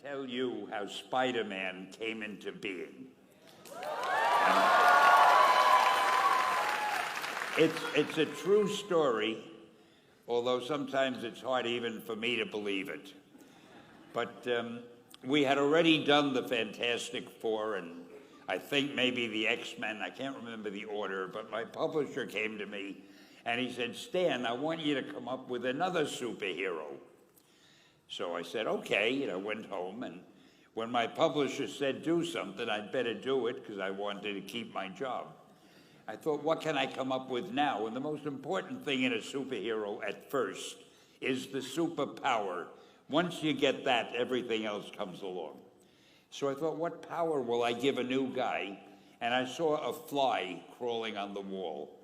tell you how Spider-Man came into being. It's a true story, although sometimes it's hard even for me to believe it. But we had already done the Fantastic Four and I think maybe the X-Men, I can't remember the order, but my publisher came to me and he said, Stan, I want you to come up with another superhero. So I said, okay, and I went home, and when my publisher said do something, I'd better do it because I wanted to keep my job. I thought, what can I come up with now? And the most important thing in a superhero at first is the superpower. Once you get that, everything else comes along. So I thought, what power will I give a new guy? And I saw a fly crawling on the wall.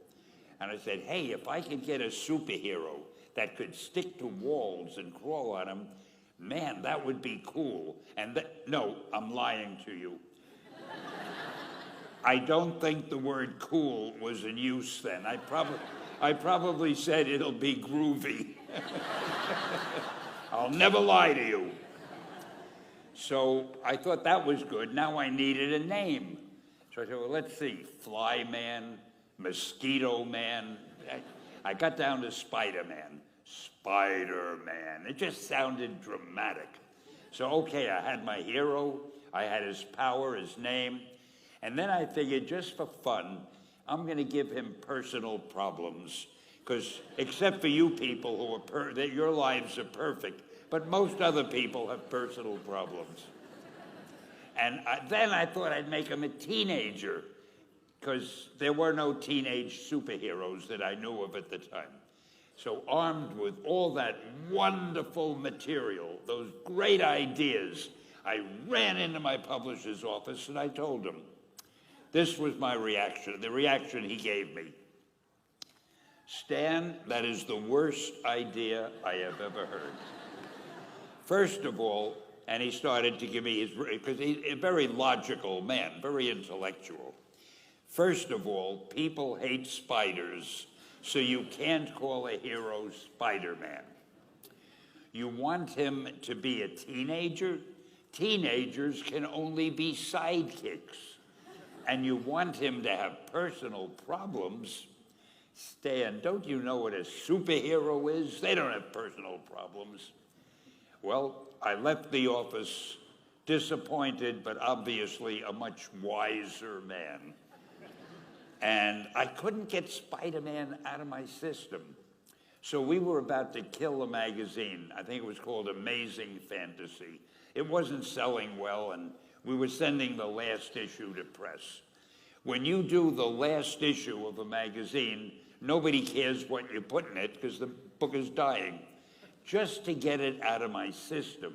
And I said, hey, if I could get a superhero that could stick to walls and crawl on them, man, that would be cool. And no, I'm lying to you. I don't think the word cool was in use then. I probably said it'll be groovy. I'll never lie to you. So I thought that was good. Now I needed a name. So I said, well, let's see, Fly Man, Mosquito Man. I got down to Spider-Man. Spider-Man. It just sounded dramatic. So, okay, I had my hero, I had his power, his name, and then I figured just for fun, I'm going to give him personal problems, because except for you people who are that your lives are perfect, but most other people have personal problems. And then I thought I'd make him a teenager, because there were no teenage superheroes that I knew of at the time. So armed with all that wonderful material, those great ideas, I ran into my publisher's office and I told him. This was my reaction, the reaction he gave me. Stan, that is the worst idea I have ever heard. First of all, and he started to give me his, because he's a very logical man, very intellectual. First of all, people hate spiders, so you can't call a hero Spider-Man. You want him to be a teenager? Teenagers can only be sidekicks. And you want him to have personal problems? Stan, don't you know what a superhero is? They don't have personal problems. Well, I left the office disappointed, but obviously a much wiser man. And I couldn't get Spider-Man out of my system. So we were about to kill a magazine. I think it was called Amazing Fantasy. It wasn't selling well, and we were sending the last issue to press. When you do the last issue of a magazine, nobody cares what you put in it because the book is dying. Just to get it out of my system,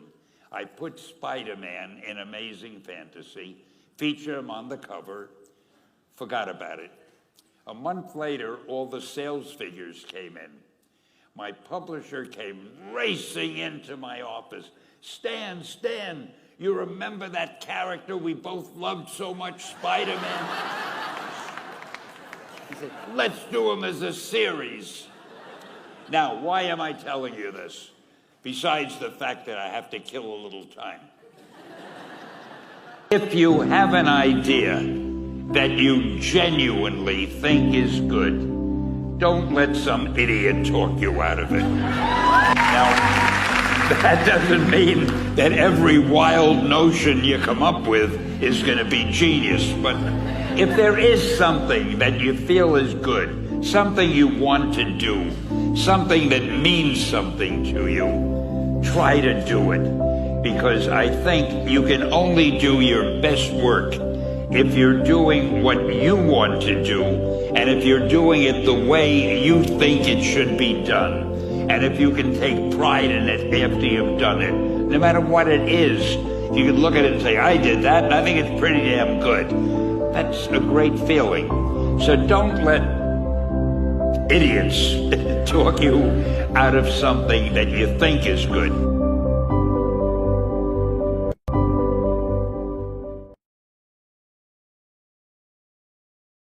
I put Spider-Man in Amazing Fantasy, featured him on the cover, forgot about it. A month later, all the sales figures came in. My publisher came racing into my office. Stan, you remember that character we both loved so much, Spider-Man? He said, let's do him as a series. Now, why am I telling you this? Besides the fact that I have to kill a little time. If you have an idea that you genuinely think is good, don't let some idiot talk you out of it. Now, that doesn't mean that every wild notion you come up with is going to be genius, but if there is something that you feel is good, something you want to do, something that means something to you, try to do it, because I think you can only do your best work if you're doing what you want to do, and if you're doing it the way you think it should be done. And if you can take pride in it after you've done it, no matter what it is, you can look at it and say, I did that, and I think it's pretty damn good. That's a great feeling. So don't let idiots talk you out of something that you think is good.